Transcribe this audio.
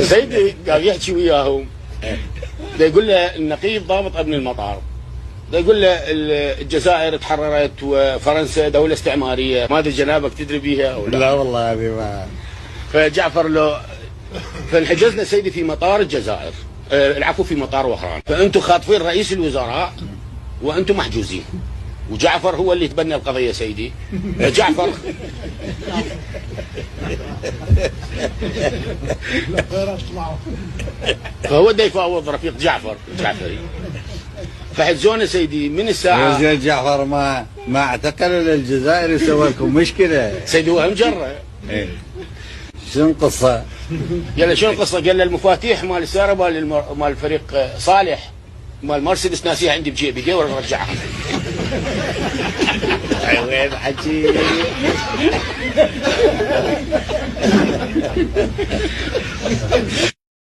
سيدي قال يحكي وياهم، يقول له النقيب ضابط ابن المطار، يقول له الجزائر تحررت وفرنسا دولة استعمارية، ما ادري جنابك تدري بيها او لا؟ لا والله هذه ما. فجعفر له فانحجزنا سيدي في مطار الجزائر، العفو في مطار وهران، فانتم خاطفين رئيس الوزراء وانتم محجوزين، وجعفر هو اللي تبنى القضية سيدي. جعفر فهو دا يفاوض رفيق جعفر الجعفري، فحجزونا سيدي من الساعة. زين جعفر ما اعتقل الجزائر يسوي لكم مشكلة سيدي هو هم جرة. ايه شنو القصة؟ قال له شنو القصة؟ قال له المفاتيح مال السيارة مال الفريق صالح مال مرسيدس ناسيها عندي بجيبي، قال ورجعها. وين حكي